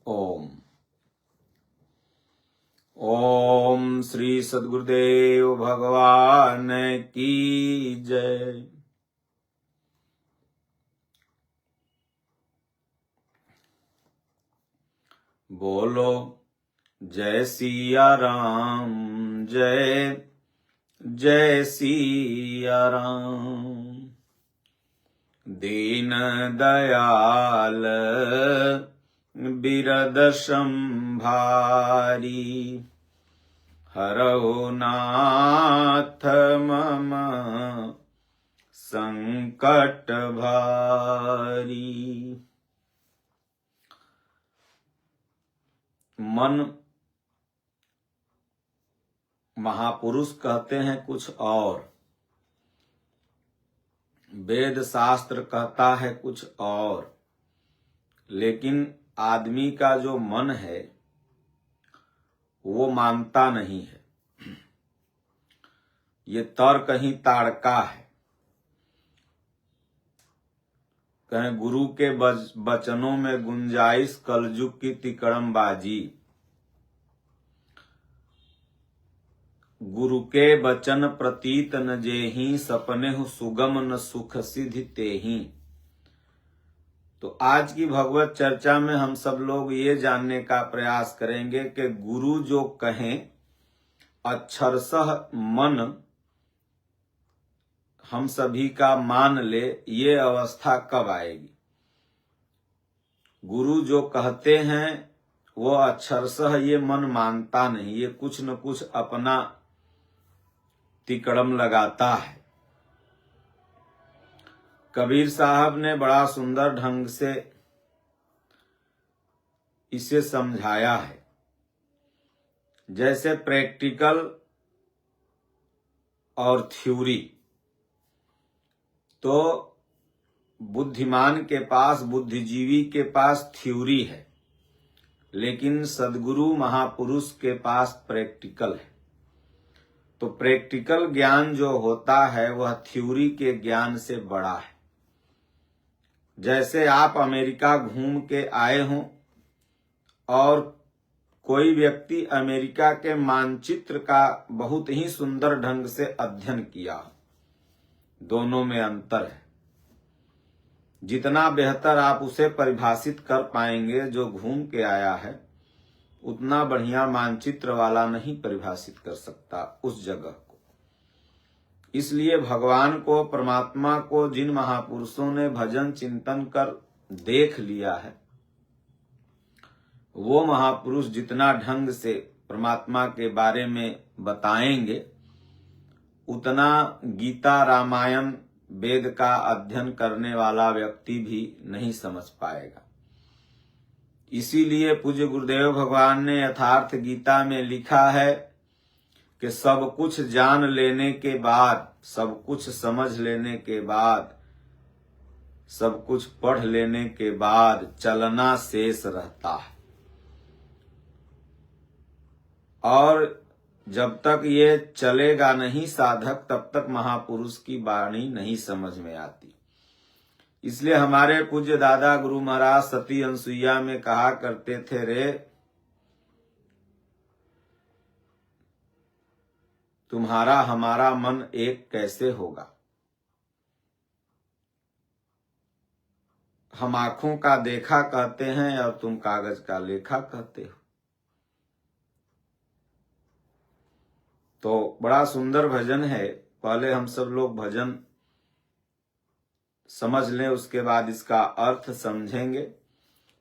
ओम ओम श्री सद्गुरुदेव भगवान की जय। बोलो जय सिया राम, जय जय सिया राम। दीन दयाल बिरद संभारी, हरौ नाथ मम संकट भारी। मन महापुरुष कहते हैं कुछ और, वेद शास्त्र कहता है कुछ और, लेकिन आदमी का जो मन है वो मानता नहीं है। ये तर्क ही ताड़का है। कहें गुरु के वचनों में गुंजाइश, कलयुग की तिकड़मबाजी। गुरु के वचन प्रतीत न जेहि, सपने सुगम न सुख सिद्धि तेहि। तो आज की भगवत चर्चा में हम सब लोग ये जानने का प्रयास करेंगे कि गुरु जो कहें अक्षरशः मन हम सभी का मान ले, ये अवस्था कब आएगी। गुरु जो कहते हैं वो अक्षरशः ये मन मानता नहीं, ये कुछ न कुछ अपना तिकड़म लगाता है। कबीर साहब ने बड़ा सुंदर ढंग से इसे समझाया है। जैसे प्रैक्टिकल और थ्योरी, तो बुद्धिमान के पास, बुद्धिजीवी के पास थ्योरी है, लेकिन सद्गुरु महापुरुष के पास प्रैक्टिकल है। तो प्रैक्टिकल ज्ञान जो होता है वह थ्योरी के ज्ञान से बड़ा है। जैसे आप अमेरिका घूम के आए हों और कोई व्यक्ति अमेरिका के मानचित्र का बहुत ही सुंदर ढंग से अध्ययन किया हो, दोनों में अंतर है। जितना बेहतर आप उसे परिभाषित कर पाएंगे जो घूम के आया है, उतना बढ़िया मानचित्र वाला नहीं परिभाषित कर सकता उस जगह को। इसलिए भगवान को, परमात्मा को जिन महापुरुषों ने भजन चिंतन कर देख लिया है, वो महापुरुष जितना ढंग से परमात्मा के बारे में बताएंगे, उतना गीता रामायण वेद का अध्ययन करने वाला व्यक्ति भी नहीं समझ पाएगा। इसीलिए पूज्य गुरुदेव भगवान ने यथार्थ गीता में लिखा है कि सब कुछ जान लेने के बाद, सब कुछ समझ लेने के बाद, सब कुछ पढ़ लेने के बाद चलना शेष रहता है। और जब तक ये चलेगा नहीं साधक, तब तक महापुरुष की वाणी नहीं समझ में आती। इसलिए हमारे पूज्य दादा गुरु महाराज सती अनसुईया में कहा करते थे, रे तुम्हारा हमारा मन एक कैसे होगा। हम आंखों का देखा कहते हैं और तुम कागज का लेखा कहते हो। तो बड़ा सुंदर भजन है। पहले हम सब लोग भजन समझ लें, उसके बाद इसका अर्थ समझेंगे।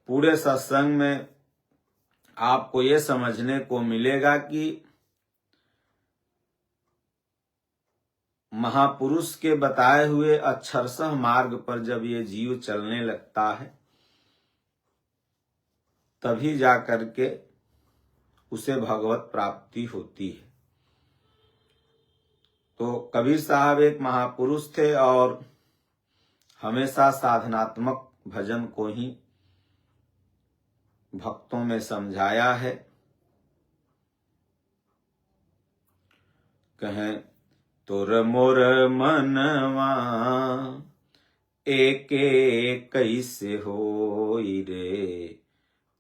पूरे सत्संग में आपको ये समझने को मिलेगा कि महापुरुष के बताए हुए अक्षरशः मार्ग पर जब ये जीव चलने लगता है, तभी जाकर के उसे भगवत प्राप्ति होती है। तो कबीर साहब एक महापुरुष थे और हमेशा साधनात्मक भजन को ही भक्तों में समझाया है। कहें तोर मोर मनवा एके कैसे होई रे,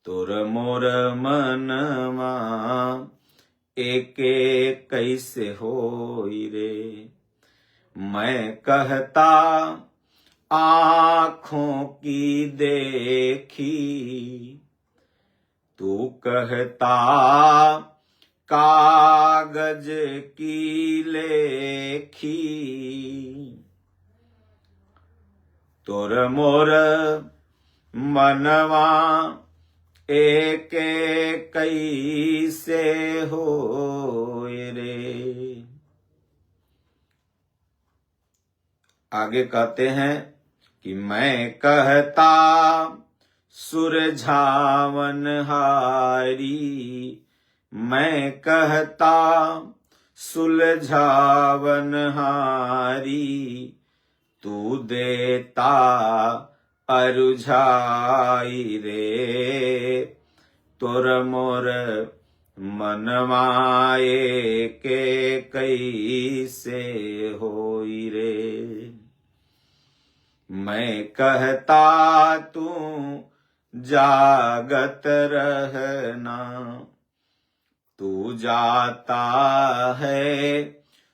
तोर मोर मनवा एके कैसे होई रे। मैं कहता आँखों की देखी, तू कहता कागज की लेखी। तोर मोर मनवा एके कैसे होए रे। आगे कहते हैं कि मैं कहता सुरझावन हारी, मैं कहता सुलझावन हारी, तू देता अरुझाई रे। तोर मोर मनवाए के कैसे होई रे। मैं कहता तू जागत रहना, तू जाता है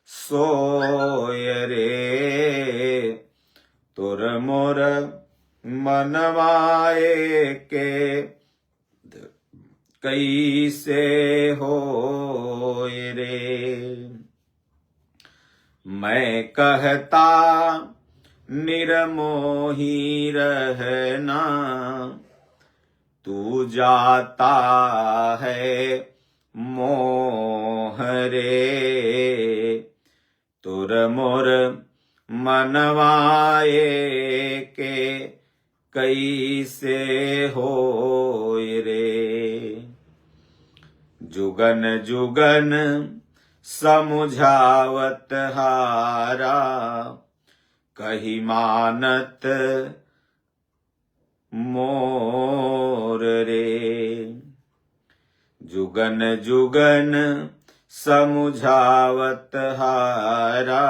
सोय रे। तोर मोर मनवाए के कैसे होए रे। मैं कहता निर्मोही रहना, तू जाता है मोह रे। तोर मोर मनवाए के कैसे होए रे। जुगन जुगन समुझावत हारा, कही मानत मोर रे। जुगन जुगन समुझावत हारा,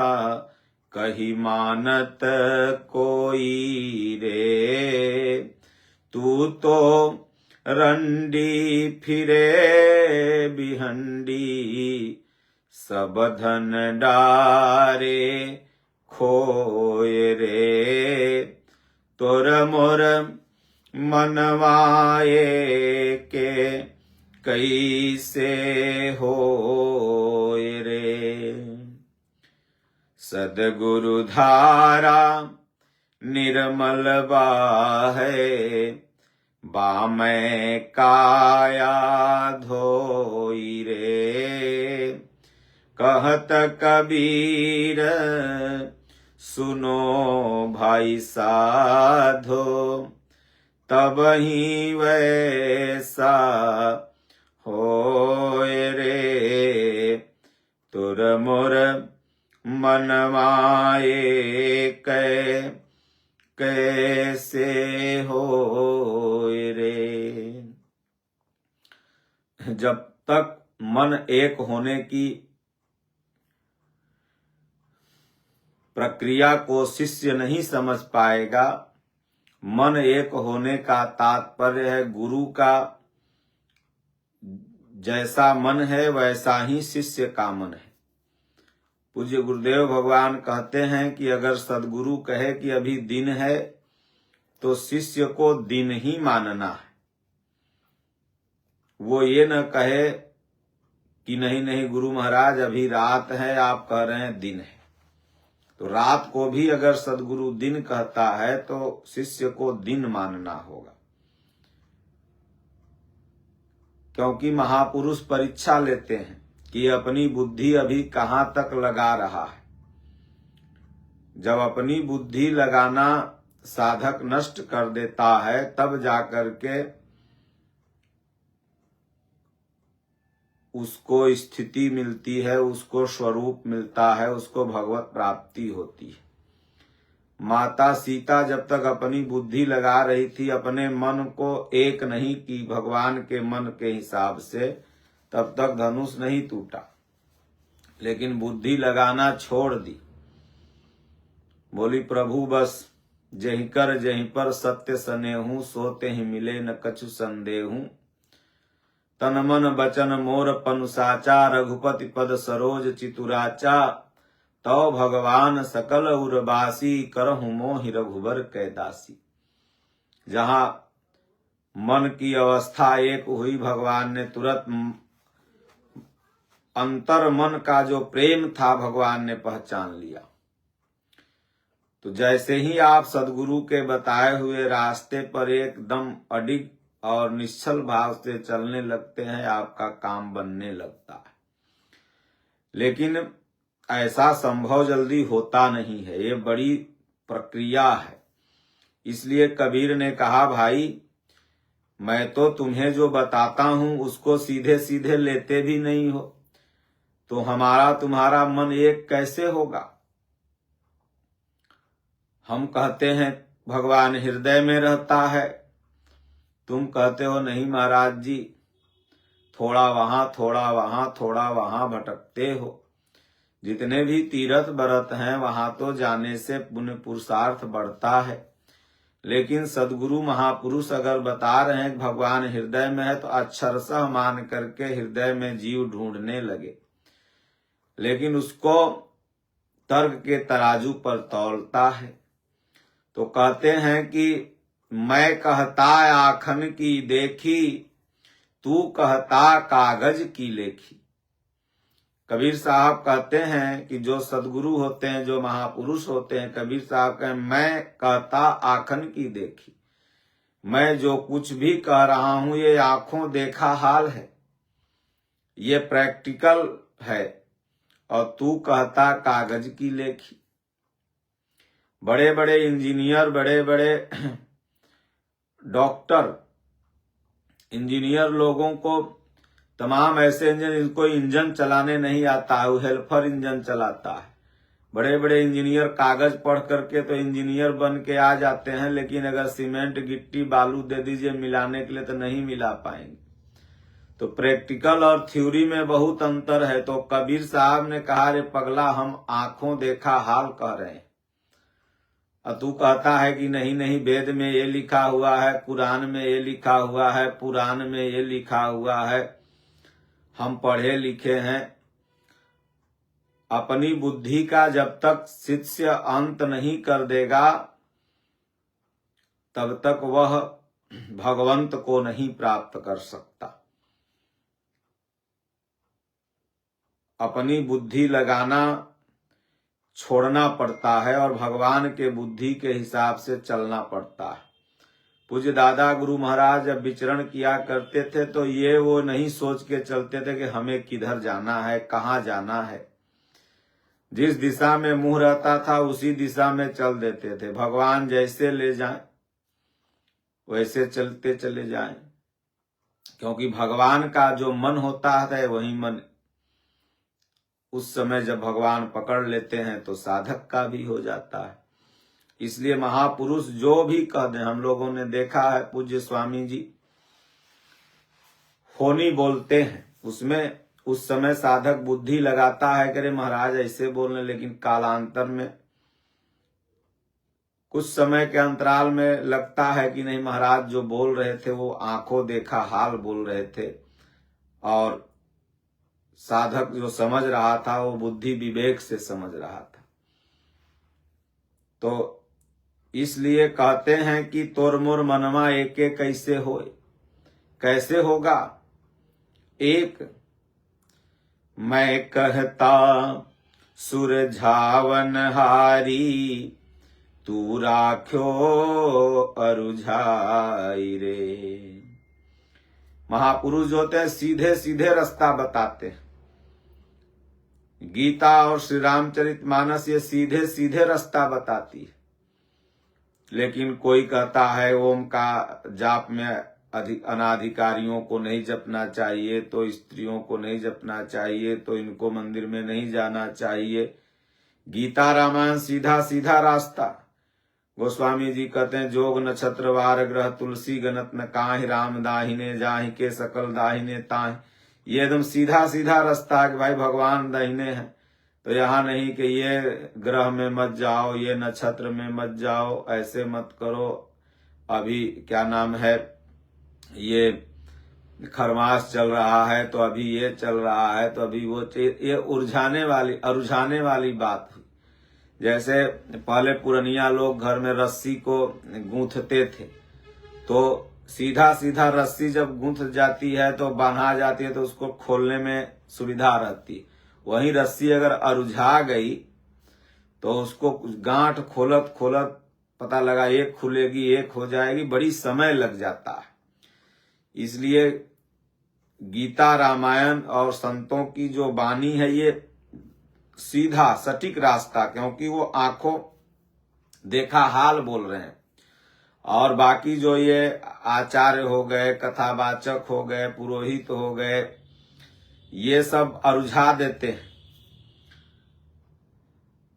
कही मानत कोई रे। तू तो रंडी फिरे बिहंडी, सब धन डारे खोए रे। तोर मोर मनवाए के कैसे होए रे। सद्गुरु धारा निर्मल बाहे, बामै काया धोई रे। कहत कबीर सुनो भाई साधो, तबहि वैसा होए रे। तोर मोर मनवाए कैसे होए रे। जब तक मन एक होने की प्रक्रिया को शिष्य नहीं समझ पाएगा, मन एक होने का तात्पर्य है गुरु का जैसा मन है वैसा ही शिष्य का मन है। पूज्य गुरुदेव भगवान कहते हैं कि अगर सद्गुरु कहे कि अभी दिन है तो शिष्य को दिन ही मानना है। वो ये न कहे कि नहीं नहीं गुरु महाराज अभी रात है, आप कह रहे हैं दिन है। तो रात को भी अगर सद्गुरु दिन कहता है तो शिष्य को दिन मानना होगा, क्योंकि महापुरुष परीक्षा लेते हैं कि अपनी बुद्धि अभी कहाँ तक लगा रहा है। जब अपनी बुद्धि लगाना साधक नष्ट कर देता है तब जाकर के उसको स्थिति मिलती है, उसको स्वरूप मिलता है, उसको भगवत प्राप्ति होती है। माता सीता जब तक अपनी बुद्धि लगा रही थी, अपने मन को एक नहीं की भगवान के मन के हिसाब से, तब तक धनुष नहीं टूटा। लेकिन बुद्धि लगाना छोड़ दी, बोली प्रभु बस जहि कर जहि पर सत्य सनेहू, सोते ही मिले न कछु संदेहू। तन मन बचन मोर पनु साचा, रघुपति पद सरोज चितुराचा। तौ भगवान सकल उरबासी, करहु मोहि रघुबर कै दासी। जहां मन की अवस्था एक हुई, भगवान ने तुरंत अंतर मन का जो प्रेम था भगवान ने पहचान लिया। तो जैसे ही आप सदगुरु के बताए हुए रास्ते पर एकदम अडिग और निश्चल भाव से चलने लगते हैं, आपका काम बनने लगता है। लेकिन ऐसा संभव जल्दी होता नहीं है, ये बड़ी प्रक्रिया है। इसलिए कबीर ने कहा, भाई मैं तो तुम्हें जो बताता हूं उसको सीधे सीधे लेते भी नहीं हो, तो हमारा तुम्हारा मन एक कैसे होगा। हम कहते हैं भगवान हृदय में रहता है, तुम कहते हो नहीं महाराज जी, थोड़ा वहां थोड़ा वहां थोड़ा वहां भटकते हो। जितने भी तीर्थ व्रत हैं वहां तो जाने से पुण्य पुरुषार्थ बढ़ता है, लेकिन सदगुरु महापुरुष अगर बता रहे हैं भगवान हृदय में है, तो अक्षरशः मान करके हृदय में जीव ढूंढने लगे। लेकिन उसको तर्क के तराजू पर तौलता है। तो कहते हैं कि मैं कहता आखन की देखी, तू कहता कागज की लेखी। कबीर साहब कहते हैं कि जो सदगुरु होते हैं, जो महापुरुष होते हैं, कबीर साहब कहें मैं कहता आखन की देखी, मैं जो कुछ भी कह रहा हूं ये आंखों देखा हाल है, ये प्रैक्टिकल है, और तू कहता कागज की लेखी। बड़े बड़े इंजीनियर, बड़े बड़े डॉक्टर, इंजीनियर लोगों को तमाम ऐसे इंजन, इनको इंजन चलाने नहीं आता है, वो हेल्पर इंजन चलाता है। बड़े बड़े इंजीनियर कागज पढ़ करके तो इंजीनियर बन के आ जाते हैं, लेकिन अगर सीमेंट गिट्टी बालू दे दीजिए मिलाने के लिए तो नहीं मिला पाएंगे। तो प्रैक्टिकल और थ्योरी में बहुत अंतर है। तो कबीर साहब ने कहा, रे पगला हम आंखों देखा हाल कह रहे हैं, और तू कहता है कि नहीं नहीं वेद में ये लिखा हुआ है, कुरान में ये लिखा हुआ है, पुराण में ये लिखा हुआ है, हम पढ़े लिखे हैं। अपनी बुद्धि का जब तक शिष्य अंत नहीं कर देगा तब तक वह भगवंत को नहीं प्राप्त कर सकता। अपनी बुद्धि लगाना छोड़ना पड़ता है और भगवान के बुद्धि के हिसाब से चलना पड़ता है। पूज्य दादा गुरु महाराज जब विचरण किया करते थे तो ये वो नहीं सोच के चलते थे कि हमें किधर जाना है, कहाँ जाना है। जिस दिशा में मुंह रहता था उसी दिशा में चल देते थे। भगवान जैसे ले जाएं वैसे चलते चले जाएं, क्योंकि भगवान का जो मन होता है वही मन उस समय जब भगवान पकड़ लेते हैं तो साधक का भी हो जाता है। इसलिए महापुरुष जो भी कह दें, हम लोगों ने देखा है पूज्य स्वामी जी होनी बोलते हैं, उसमें उस समय साधक बुद्धि लगाता है कि महाराज ऐसे बोलने, लेकिन कालांतर में कुछ समय के अंतराल में लगता है कि नहीं महाराज जो बोल रहे थे वो आंखों देखा हाल बोल रहे थे, और साधक जो समझ रहा था वो बुद्धि विवेक से समझ रहा था। तो इसलिए कहते हैं कि तोर मोर मनवा एक एक कैसे होए, कैसे होगा एक। मैं कहता सुरझावन हारी, तू राख्यो अरुझाई रे। महापुरुष जो होते हैं सीधे सीधे रास्ता बताते हैं। गीता और श्री रामचरितमानस ये सीधे सीधे रास्ता बताती है। लेकिन कोई कहता है ओम का जाप में अनाधिकारियों को नहीं जपना चाहिए, तो स्त्रियों को नहीं जपना चाहिए, तो इनको मंदिर में नहीं जाना चाहिए। गीता रामायण सीधा सीधा रास्ता। गोस्वामी जी कहते हैं जोग नक्षत्र वार ग्रह तुलसी गणत न काहि, राम दाहिने जाहि के सकल दाहिने ताहि। ये एकदम सीधा सीधा रास्ता है कि भाई भगवान दाहिने हैं, तो यहाँ नहीं कि ये ग्रह में मत जाओ, ये नक्षत्र में मत जाओ, ऐसे मत करो, अभी क्या नाम है ये खरमास चल रहा है तो अभी ये चल रहा है तो अभी वो, ये रुझाने वाली बात हुई। जैसे पहले पुरनिया लोग घर में रस्सी को गूंथते थे, तो सीधा सीधा रस्सी जब गूंथ जाती है तो बांधा जाती है तो उसको खोलने में सुविधा रहती है। वहीं रस्सी अगर अरुझा गई तो उसको गांठ खोलत खोलत पता लगा एक खुलेगी एक हो जाएगी, बड़ी समय लग जाता है। इसलिए गीता रामायण और संतों की जो वाणी है ये सीधा सटीक रास्ता, क्योंकि वो आंखों देखा हाल बोल रहे हैं। और बाकी जो ये आचार्य हो गए, कथावाचक हो गए, पुरोहित हो गए, ये सब अरुझा देते हैं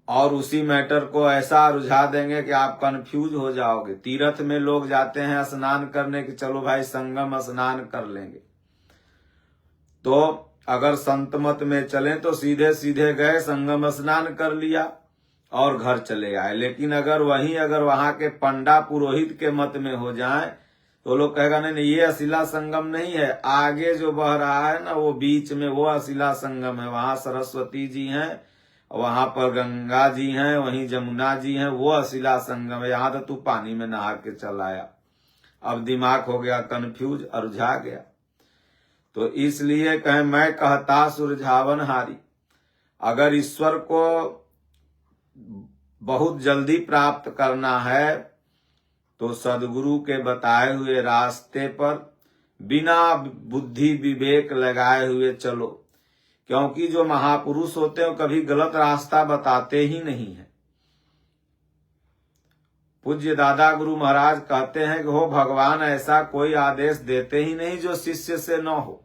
और उसी मैटर को ऐसा रुझा देंगे कि आप कंफ्यूज हो जाओगे। तीर्थ में लोग जाते हैं स्नान करने की, चलो भाई संगम स्नान कर लेंगे, तो अगर संत मत में चलें तो सीधे सीधे गए, संगम स्नान कर लिया और घर चले आए। लेकिन अगर वहां के पंडा पुरोहित के मत में हो जाए तो लोग कहेगा नहीं ये अशिला संगम नहीं है, आगे जो बह रहा है ना वो बीच में वो अशिला संगम है, वहां सरस्वती जी हैं, वहां पर गंगा जी हैं, वहीं जमुना जी हैं, वो अशिला संगम है, यहाँ तो तू पानी में नहा के चल आया। अब दिमाग हो गया कंफ्यूज, अरुझा गया। तो इसलिए कहे मैं कहता सुरझावन हारी, अगर ईश्वर को बहुत जल्दी प्राप्त करना है तो सदगुरु के बताए हुए रास्ते पर बिना बुद्धि विवेक लगाए हुए चलो, क्योंकि जो महापुरुष होते हैं कभी गलत रास्ता बताते ही नहीं है। पूज्य दादा गुरु महाराज कहते हैं कि हो भगवान ऐसा कोई आदेश देते ही नहीं जो शिष्य से न हो।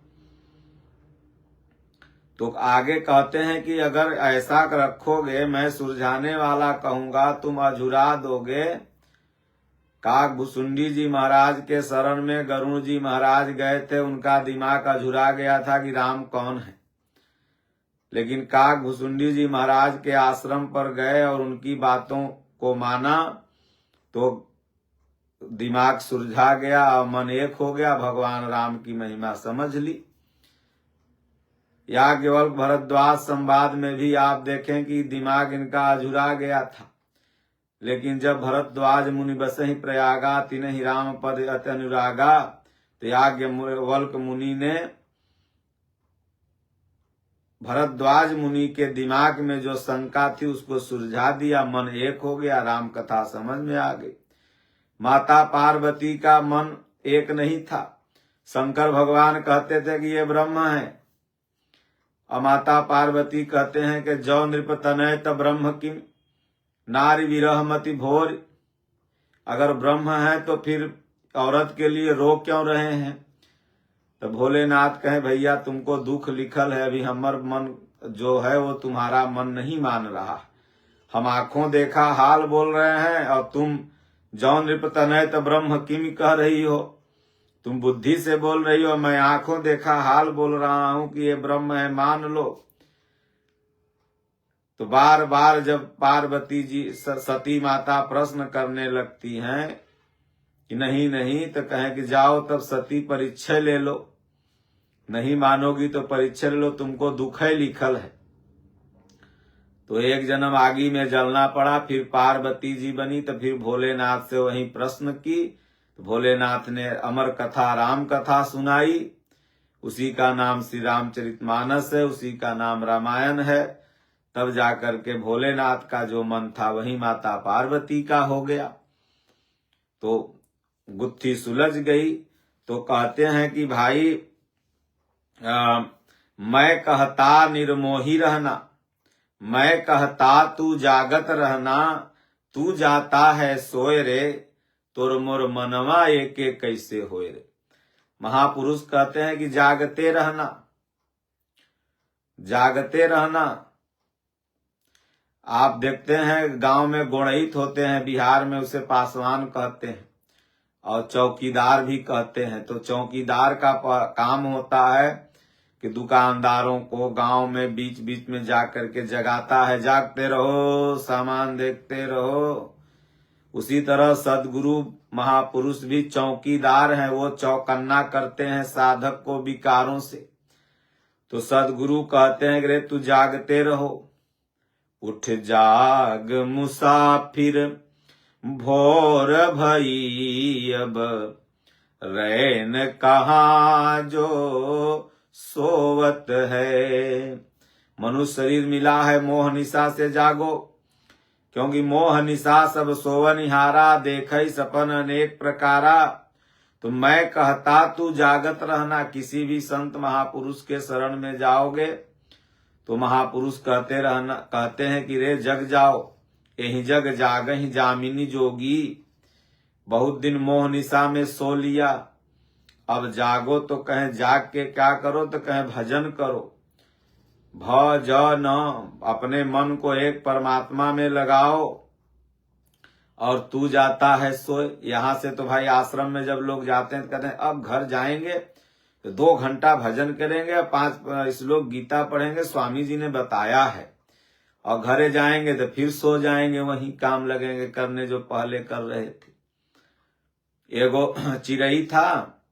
तो आगे कहते हैं कि अगर ऐसा रखोगे, मैं सुलझाने वाला कहूंगा, तुम अझुरा दोगे। काक भुसुंडी जी महाराज के शरण में गरुण जी महाराज गए थे, उनका दिमाग अझुरा गया था कि राम कौन है। लेकिन काक भुसुंडी जी महाराज के आश्रम पर गए और उनकी बातों को माना तो दिमाग सुलझा गया और मन एक हो गया, भगवान राम की महिमा समझ ली। याज्ञवल्क्य भरद्वाज संवाद में भी आप देखें कि दिमाग इनका अझुरा गया था, लेकिन जब भरद्वाज मुनि बसहि प्रयागा तिनहि राम पद अति अनुरागा, तो याज्ञवल्क्य मुनि ने भरद्वाज मुनि के दिमाग में जो शंका थी उसको सुलझा दिया, मन एक हो गया, राम कथा समझ में आ गई। माता पार्वती का मन एक नहीं था। शंकर भगवान कहते थे कि ये ब्रह्म है, और माता पार्वती कहते हैं कि जौ नृप तनय त ब्रह्म किम नारी विरहमति भोर। अगर ब्रह्म है तो फिर औरत के लिए रो क्यों रहे हैं। तो भोलेनाथ कहे भैया तुमको दुख लिखल है, अभी हमर मन जो है वो तुम्हारा मन नहीं मान रहा। हम आंखों देखा हाल बोल रहे हैं और तुम जौ नृप तनय त ब्रह्म किम कह रही हो। तुम बुद्धि से बोल रही हो, मैं आंखों देखा हाल बोल रहा हूं कि ये ब्रह्म है, मान लो। तो बार बार जब पार्वती जी सती माता प्रश्न करने लगती हैं कि नहीं नहीं, तो कहें कि जाओ तब सती परीक्षा ले लो, नहीं मानोगी तो परीक्षा ले लो, तुमको दुख है लिखल है। तो एक जन्म आगी में जलना पड़ा, फिर पार्वती जी बनी, तो फिर भोलेनाथ से वही प्रश्न की। तो भोलेनाथ ने अमर कथा राम कथा सुनाई, उसी का नाम श्री रामचरितमानस है, उसी का नाम रामायण है। तब जाकर के भोलेनाथ का जो मन था वही माता पार्वती का हो गया। तो गुत्थी सुलझ गई। तो कहते हैं कि भाई मैं कहता निर्मोही रहना, मैं कहता तू जागत रहना, तू जाता है सोए रे, तोर मोर मनवा एके कैसे होए रे। महापुरुष कहते हैं कि जागते रहना, जागते रहना। आप देखते हैं गांव में गोड़हित होते हैं, बिहार में उसे पासवान कहते हैं और चौकीदार भी कहते हैं। तो चौकीदार का काम होता है कि दुकानदारों को गांव में बीच बीच में जा करके जगाता है, जागते रहो, सामान देखते रहो। उसी तरह सदगुरु महापुरुष भी चौकीदार हैं, वो चौकन्ना करते हैं साधक को विकारों से। तो सदगुरु कहते हैं कि रे तू जागते रहो, उठ जाग मुसाफिर भोर भई, अब रैन कहाँ जो सोवत है। मनुष्य शरीर मिला है, मोह निशा से जागो, क्योंकि मोह निशा सब सोवनिहारा, देखई सपन अनेक प्रकारा। तो मैं कहता तू जागत रहना। किसी भी संत महापुरुष के शरण में जाओगे तो महापुरुष कहते हैं कि रे जग जाओ, यही जग जागहि जामिनी जोगी। बहुत दिन मोह निशा में सो लिया, अब जागो तो कहें जाग के क्या करो, तो कहें भजन करो। भजन, अपने मन को एक परमात्मा में लगाओ। और तू जाता है सोए। यहाँ से तो भाई आश्रम में जब लोग जाते हैं तो कहते हैं अब घर जाएंगे तो 2 घंटा भजन करेंगे, 5 श्लोक गीता पढ़ेंगे, स्वामी जी ने बताया है। और घरे जाएंगे तो फिर सो जाएंगे, वहीं काम लगेंगे करने जो पहले कर रहे थे। एगो चिड़ई था,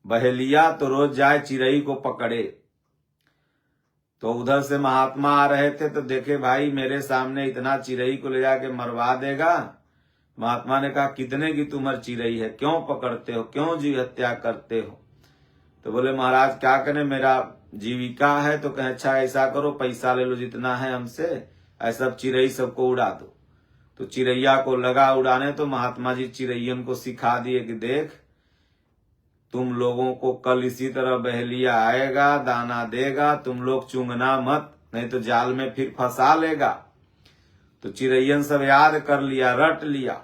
बहेलिया, तो रोज जाए चिड़ई को पकड़े। तो उधर से महात्मा आ रहे थे तो देखे भाई मेरे सामने इतना चिड़ई को ले जाके मरवा देगा। महात्मा ने कहा कितने की तुम्हारी चिड़ई है, क्यों पकड़ते हो, क्यों जीव हत्या करते हो। तो बोले महाराज क्या करें, मेरा जीविका है। तो कहे अच्छा ऐसा करो, पैसा ले लो जितना है हमसे, ऐसा चिड़ई सबको उड़ा दो। तो चिड़ैया को लगा उड़ाने, तो महात्मा जी चिड़ैयन को सिखा दिए कि देख तुम लोगों को कल इसी तरह बहेलिया आएगा, दाना देगा, तुम लोग चूंगना मत, नहीं तो जाल में फिर फंसा लेगा। तो चिड़ैयन सब याद कर लिया, रट लिया।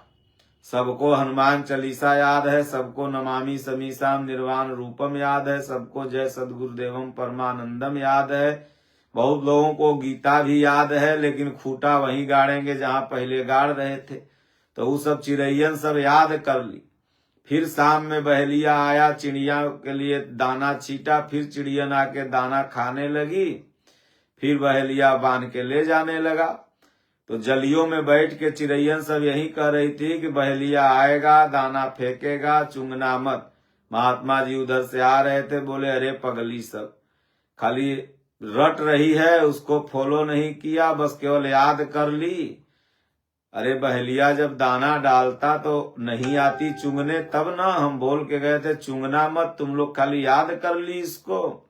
सबको हनुमान चालीसा याद है, सबको नमामि समीसाम निर्वाण रूपम याद है, सबको जय सद्गुरुदेवम परमानंदम याद है। बहुत लोगों को गीता भी याद है, लेकिन खूंटा वहीं गाड़ेंगे जहां पहले गाड़ रहे थे। तो वो सब चिड़ैयन सब याद कर ली। फिर शाम में बहेलिया आया, चिड़िया के लिए दाना छीटा, फिर चिड़ियन आके दाना खाने लगी, फिर बहेलिया बांध के ले जाने लगा। तो जलियों में बैठ के चिड़ैयन सब यही कह रही थी कि बहेलिया आएगा, दाना फेंकेगा, चुंगना मत। महात्मा जी उधर से आ रहे थे, बोले अरे पगली सब खाली रट रही है, उसको फॉलो नहीं किया, बस केवल याद कर ली। अरे बहेलिया जब दाना डालता तो नहीं आती चुंगने, तब ना हम बोल के गए थे चुंगना मत, तुम लोग खाली याद कर ली इसको।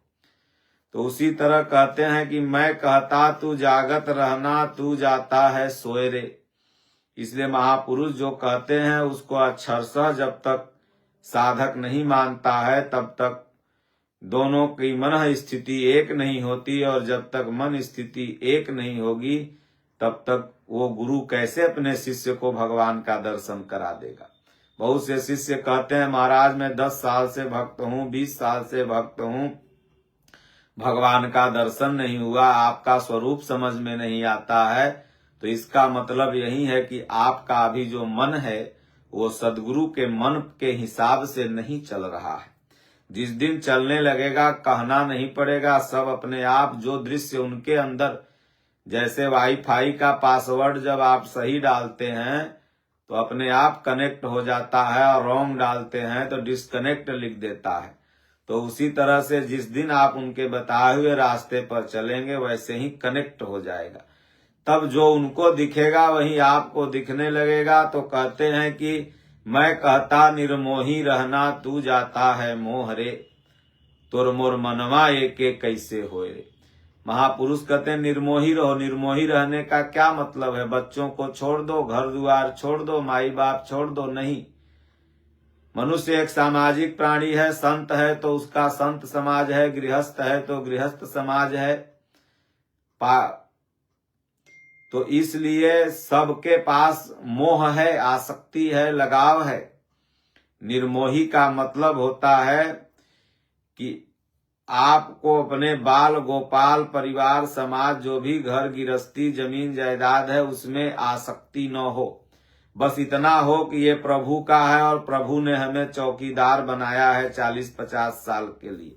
तो उसी तरह कहते हैं कि मैं कहता तू जागत रहना, तू जाता है सोए रे। इसलिए महापुरुष जो कहते हैं उसको अक्षरशः जब तक साधक नहीं मानता है तब तक दोनों की मन स्थिति एक नहीं होती, और जब तक मन स्थिति एक नहीं होगी तब तक वो गुरु कैसे अपने शिष्य को भगवान का दर्शन करा देगा। बहुत से शिष्य कहते हैं महाराज मैं 10 साल से भक्त हूँ, 20 साल से भक्त हूँ, भगवान का दर्शन नहीं हुआ, आपका स्वरूप समझ में नहीं आता है। तो इसका मतलब यही है कि आपका अभी जो मन है वो सदगुरु के मन के हिसाब से नहीं चल रहा है। जिस दिन चलने लगेगा कहना नहीं पड़ेगा, सब अपने आप जो दृश्य उनके अंदर, जैसे वाईफाई का पासवर्ड जब आप सही डालते हैं तो अपने आप कनेक्ट हो जाता है, और रॉन्ग डालते हैं तो डिस्कनेक्ट लिख देता है। तो उसी तरह से जिस दिन आप उनके बताए हुए रास्ते पर चलेंगे वैसे ही कनेक्ट हो जाएगा। तब जो उनको दिखेगा वही आपको दिखने लगेगा। तो कहते हैं कि मैं कहता निर्मोही रहना, तू जाता है मोह रे, तोर मोर मनवा एक कैसे होए रे। महापुरुष कहते हैं निर्मोही रहो। निर्मोही रहने का क्या मतलब है? बच्चों को छोड़ दो, घर द्वार छोड़ दो, माई बाप छोड़ दो, नहीं। मनुष्य एक सामाजिक प्राणी है, संत है तो उसका संत समाज है, गृहस्थ है तो गृहस्थ समाज है। तो इसलिए सबके पास मोह है, आसक्ति है, लगाव है। निर्मोही का मतलब होता है कि आपको अपने बाल गोपाल परिवार समाज जो भी घर गृहस्थी जमीन जायदाद है उसमें आसक्ति न हो। बस इतना हो कि ये प्रभु का है और प्रभु ने हमें चौकीदार बनाया है 40-50 साल के लिए।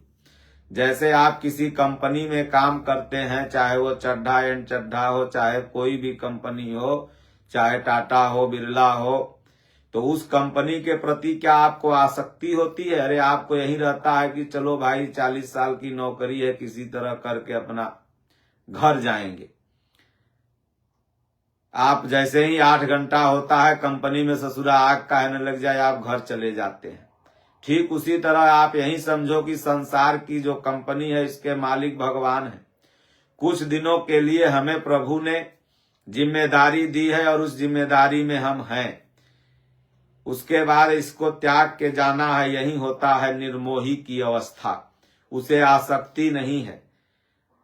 जैसे आप किसी कंपनी में काम करते हैं, चाहे वो चड्ढा एंड चड्ढा हो, चाहे कोई भी कंपनी हो, चाहे टाटा हो, बिरला हो, तो उस कंपनी के प्रति क्या आपको आसक्ति होती है? अरे आपको यही रहता है कि चलो भाई 40 साल की नौकरी है, किसी तरह करके अपना घर जाएंगे। आप जैसे ही 8 घंटा होता है कंपनी में ससुरा आग कहने लग जाए, आप घर चले जाते हैं। ठीक उसी तरह आप यही समझो कि संसार की जो कंपनी है इसके मालिक भगवान है। कुछ दिनों के लिए हमें प्रभु ने जिम्मेदारी दी है और उस जिम्मेदारी में हम हैं। उसके बाद इसको त्याग के जाना है। यही होता है निर्मोही की अवस्था, उसे आसक्ति नहीं है।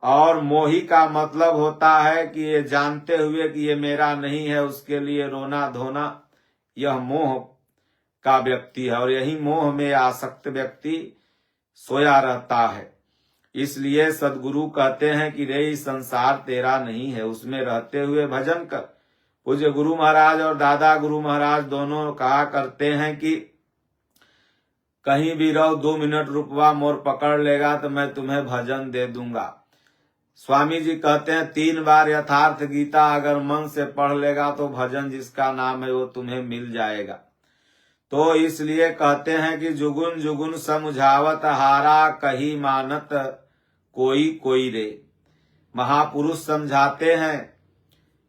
और मोही का मतलब होता है कि ये जानते हुए कि ये मेरा नहीं है, उसके लिए रोना धोना, यह मोह का व्यक्ति है। और यही मोह में आसक्त व्यक्ति सोया रहता है। इसलिए सदगुरु कहते हैं कि रे संसार तेरा नहीं है, उसमें रहते हुए भजन कर। पूज्य गुरु महाराज और दादा गुरु महाराज दोनों कहा करते हैं कि कहीं भी रहो 2 मिनट रुकवा, मोर पकड़ लेगा तो मैं तुम्हें भजन दे दूंगा। स्वामी जी कहते हैं 3 बार यथार्थ गीता अगर मन से पढ़ लेगा तो भजन जिसका नाम है वो तुम्हें मिल जाएगा। तो इसलिए कहते हैं कि जुगुन जुगुन समझावत हारा, कही मानत कोई कोई रे। महापुरुष समझाते हैं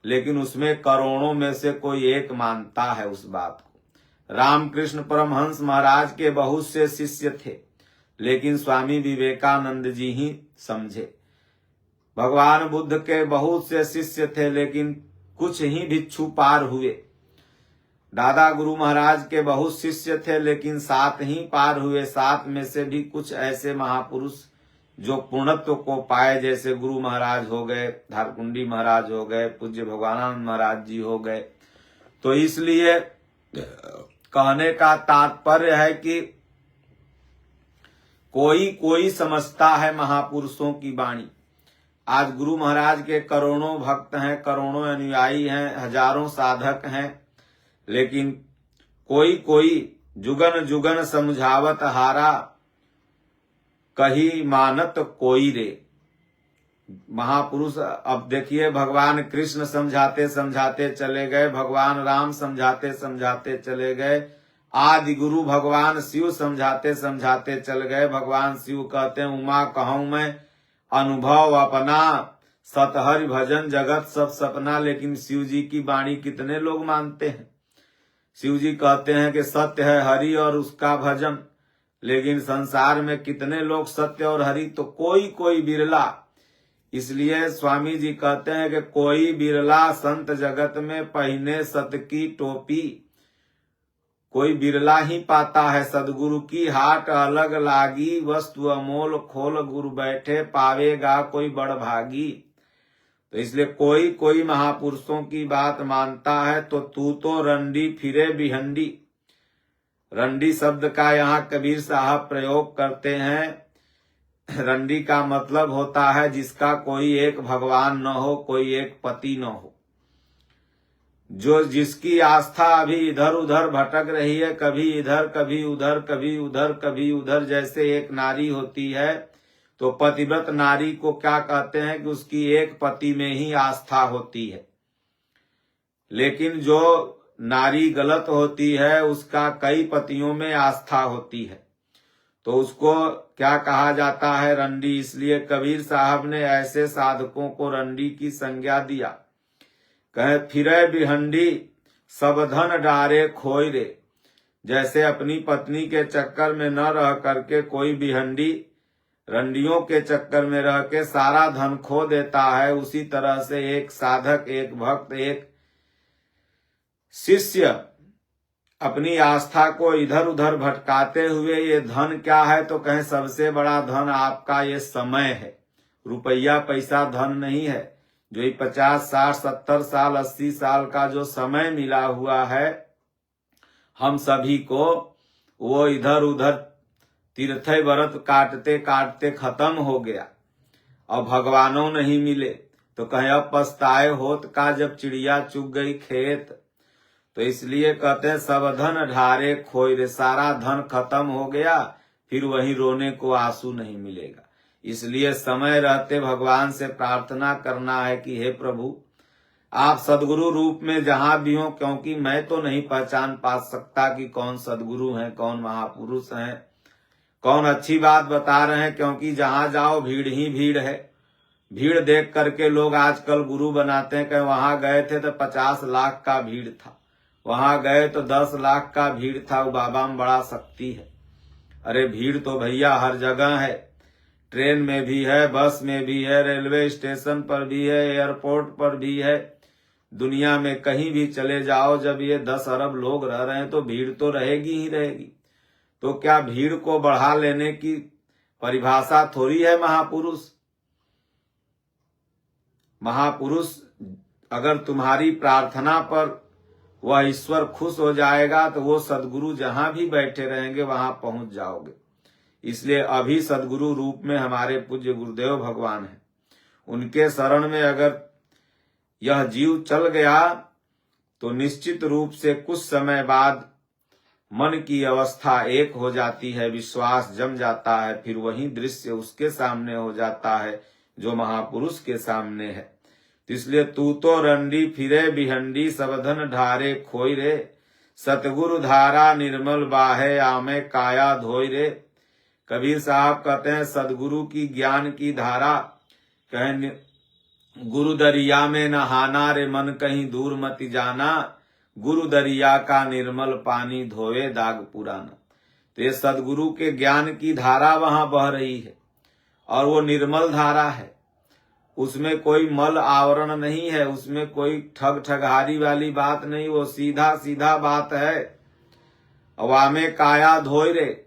लेकिन उसमें करोड़ों में से कोई एक मानता है उस बात को। रामकृष्ण परमहंस महाराज के बहुत से शिष्य थे लेकिन स्वामी विवेकानंद जी ही समझे। भगवान बुद्ध के बहुत से शिष्य थे लेकिन कुछ ही भिक्षु पार हुए। दादा गुरु महाराज के बहुत शिष्य थे लेकिन 7 ही पार हुए। 7 में से भी कुछ ऐसे महापुरुष जो पूर्णत्व को पाए, जैसे गुरु महाराज हो गए, धारकुंडी महाराज हो गए, पूज्य भगवानंद महाराज जी हो गए। तो इसलिए कहने का तात्पर्य है कि कोई कोई समझता है महापुरुषों की वाणी। आज गुरु महाराज के करोड़ों भक्त हैं, करोड़ों अनुयायी हैं, हजारों साधक हैं, लेकिन कोई कोई जुगन जुगन समझावत हारा, कही मानत कोई रे। महापुरुष अब देखिए, भगवान कृष्ण समझाते समझाते चले गए, भगवान राम समझाते समझाते चले गए, आदि गुरु भगवान शिव समझाते समझाते चल गए। भगवान शिव कहते हैं उमा कहूं मैं अनुभव अपना, सतहरि भजन जगत सब सपना। लेकिन शिव जी की वाणी कितने लोग मानते हैं? शिव जी कहते हैं कि सत्य है हरि और उसका भजन, लेकिन संसार में कितने लोग सत्य और हरि? तो कोई कोई बिरला। इसलिए स्वामी जी कहते हैं कि कोई बिरला संत जगत में पहने सत की टोपी। कोई बिरला ही पाता है सदगुरु की हाट अलग लागी, वस्तु अमोल खोल गुरु बैठे, पावेगा कोई बड़ भागी। तो इसलिए कोई कोई महापुरुषों की बात मानता है। तो तू तो रंडी फिरे भिहंडी। रंडी शब्द का यहाँ कबीर साहब प्रयोग करते हैं। रंडी का मतलब होता है जिसका कोई एक भगवान न हो, कोई एक पति न हो, जो जिसकी आस्था अभी इधर उधर भटक रही है, कभी इधर कभी उधर, कभी उधर कभी उधर। जैसे एक नारी होती है तो पतिव्रत नारी को क्या कहते हैं कि उसकी एक पति में ही आस्था होती है। लेकिन जो नारी गलत होती है उसका कई पतियों में आस्था होती है, तो उसको क्या कहा जाता है? रंडी। इसलिए कबीर साहब ने ऐसे साधकों को रंडी की संज्ञा दिया। कहे फिरे बिहंडी सब धन डारे खोय रे। जैसे अपनी पत्नी के चक्कर में न रह करके कोई बिहंडी रंडियों के चक्कर में रह के सारा धन खो देता है, उसी तरह से एक साधक, एक भक्त, एक शिष्य अपनी आस्था को इधर उधर भटकाते हुए, ये धन क्या है? तो कहें सबसे बड़ा धन आपका ये समय है। रुपया पैसा धन नहीं है। जो 50, 60, 70 साल, 80 साल का जो समय मिला हुआ है हम सभी को, वो इधर उधर तीर्थे व्रत काटते काटते खत्म हो गया और भगवानों नहीं मिले। तो कहें अब पछताए होत का जब चिड़िया चुग गई खेत। तो इसलिए कहते हैं सब धन ढारे खोय रे। सारा धन खत्म हो गया, फिर वहीं रोने को आंसू नहीं मिलेगा। इसलिए समय रहते भगवान से प्रार्थना करना है कि हे प्रभु आप सदगुरु रूप में जहां भी हो, क्योंकि मैं तो नहीं पहचान पा सकता कि कौन सदगुरु हैं, कौन महापुरुष हैं, कौन अच्छी बात बता रहे हैं, क्योंकि जहां जाओ भीड़ ही भीड़ है। भीड़ देख करके लोग आजकल गुरु बनाते हैं कि वहां गए थे तो 50 लाख का भीड़ था, वहां गए तो 10 लाख का भीड़ था, वो बाबा में बड़ा शक्ति है। अरे भीड़ तो भैया हर जगह है, ट्रेन में भी है, बस में भी है, रेलवे स्टेशन पर भी है, एयरपोर्ट पर भी है, दुनिया में कहीं भी चले जाओ। जब ये 10 अरब लोग रह रहे हैं तो भीड़ तो रहेगी ही रहेगी। तो क्या भीड़ को बढ़ा लेने की परिभाषा थोड़ी है महापुरुष। महापुरुष अगर तुम्हारी प्रार्थना पर वह ईश्वर खुश हो जाएगा तो वो सदगुरु जहां भी बैठे रहेंगे वहां पहुंच जाओगे। इसलिए अभी सदगुरु रूप में हमारे पूज्य गुरुदेव भगवान हैं। उनके शरण में अगर यह जीव चल गया तो निश्चित रूप से कुछ समय बाद मन की अवस्था एक हो जाती है, विश्वास जम जाता है, फिर वही दृश्य उसके सामने हो जाता है जो महापुरुष के सामने है। इसलिए तू तो रंडी फिरे बिहंडी सबधन ढारे खोई रे, सतगुरु धारा निर्मल बाहे आमे काया धोई रे। कबीर साहब कहते हैं सदगुरु की ज्ञान की धारा, कहें गुरु दरिया में नहाना रे मन कहीं दूर मत जाना, गुरु दरिया का निर्मल पानी धोए दाग पुराना। तो ये सदगुरु के ज्ञान की धारा वहां बह रही है और वो निर्मल धारा है, उसमें कोई मल आवरण नहीं है, उसमें कोई ठग ठगहारी वाली बात नहीं, वो सीधा सीधा बात है। अवामे काया धोए रे,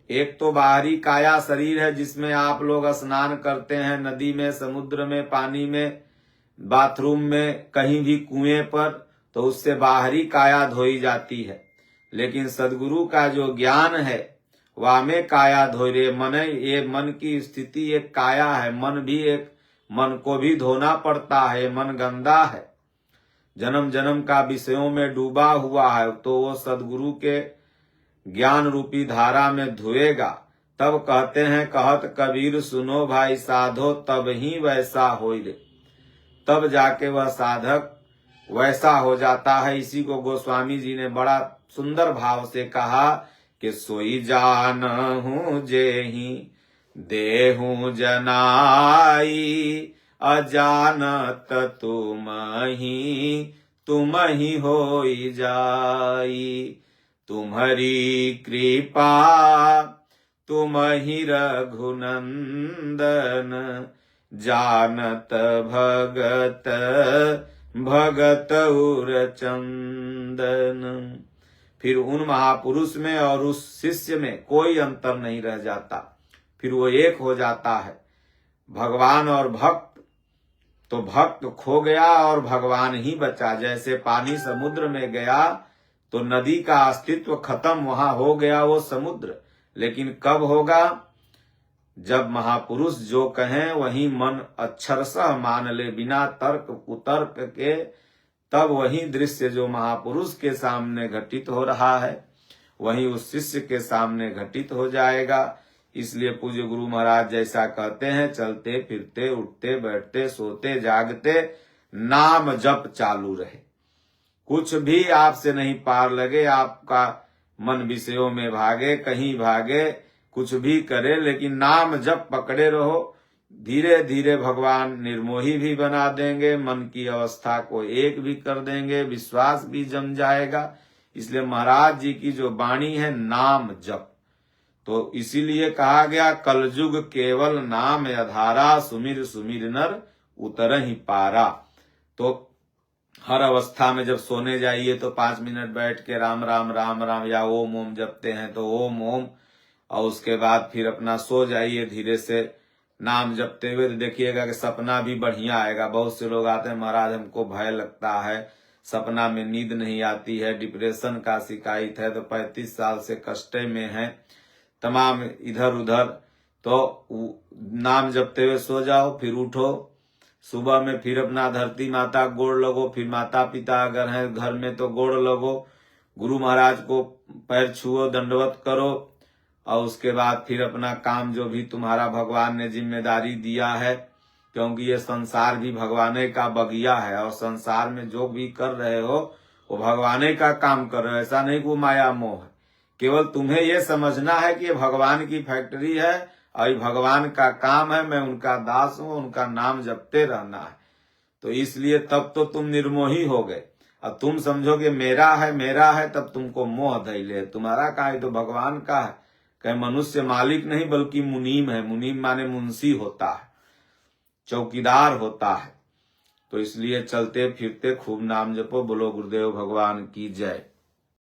एक तो बाहरी काया शरीर है जिसमें आप लोग स्नान करते हैं, नदी में, समुद्र में, पानी में, बाथरूम में, कहीं भी कुएं पर, तो उससे बाहरी काया धोई जाती है। लेकिन सदगुरु का जो ज्ञान है वामे काया धोई रे, मन, ये मन की स्थिति एक काया है, मन भी एक, मन को भी धोना पड़ता है, मन गंदा है, जन्म जन्म का विषयों में डूबा हुआ है, तो वो सदगुरु के ज्ञान रूपी धारा में धोएगा। तब कहते हैं कहत कबीर सुनो भाई साधो तब ही वैसा होई रे, तब जाके वह साधक वैसा हो जाता है। इसी को गोस्वामी जी ने बड़ा सुंदर भाव से कहा कि सोई जान हूं जेहि देहूं जनाई, अजानत तुम ही होई जाई, तुम्हारी कृपा तुम ही रघुनंदन, जानत भगत उर चंदन। फिर उन महापुरुष में और उस शिष्य में कोई अंतर नहीं रह जाता, फिर वो एक हो जाता है। भगवान और भक्त, तो भक्त खो गया और भगवान ही बचा। जैसे पानी समुद्र में गया तो नदी का अस्तित्व खत्म, वहां हो गया वो समुद्र। लेकिन कब होगा? जब महापुरुष जो कहें वही मन अक्षरशः मान ले, बिना तर्क कुतर्क के, तब वही दृश्य जो महापुरुष के सामने घटित हो रहा है वही उस शिष्य के सामने घटित हो जाएगा। इसलिए पूज्य गुरु महाराज जैसा कहते हैं, चलते फिरते उठते बैठते सोते जागते नाम जप चालू रहे। कुछ भी आपसे नहीं पार लगे, आपका मन विषयों में भागे, कहीं भागे, कुछ भी करे, लेकिन नाम जप पकड़े रहो। धीरे धीरे भगवान निर्मोही भी बना देंगे, मन की अवस्था को एक भी कर देंगे, विश्वास भी जम जाएगा। इसलिए महाराज जी की जो वाणी है नाम जप, तो इसीलिए कहा गया कलयुग केवल नाम आधारा, सुमिर सुमिर नर उतरहि पारा। तो हर अवस्था में जब सोने जाइए तो 5 मिनट बैठ के राम राम राम राम या ओम ओम जपते हैं तो ओम ओम, और उसके बाद फिर अपना सो जाइए धीरे से नाम जपते हुए। तो देखिएगा कि सपना भी बढ़िया आएगा। बहुत से लोग आते हैं, महाराज हमको भय लगता है, सपना में नींद नहीं आती है, डिप्रेशन का शिकायत है, तो 35 साल से कष्टे में है, तमाम इधर उधर, तो नाम जपते हुए सो जाओ, फिर उठो सुबह में, फिर अपना धरती माता गोड़ लगो, फिर माता पिता अगर हैं घर में तो गोड़ लगो, गुरु महाराज को पैर छुओ, दंडवत करो, और उसके बाद फिर अपना काम जो भी तुम्हारा भगवान ने जिम्मेदारी दिया है, क्योंकि ये संसार भी भगवाने का बगिया है और संसार में जो भी कर रहे हो वो भगवाने का काम कर रहे हो। ऐसा नहीं कि वो माया मोह है, केवल तुम्हें ये समझना है कि ये भगवान की फैक्ट्री है और ये भगवान का काम है, मैं उनका दास हूं, उनका नाम जपते रहना है। तो इसलिए तब तो तुम निर्मोही हो गए। अब तुम समझोगे मेरा है, तब तुमको मोह धैले। तुम्हारा का है तो भगवान का है। कहीं मनुष्य मालिक नहीं बल्कि मुनीम है। मुनीम माने मुंशी होता है, चौकीदार होता है। तो इसलिए चलते फिरते खूब नाम जपो। बोलो गुरुदेव भगवान की जय।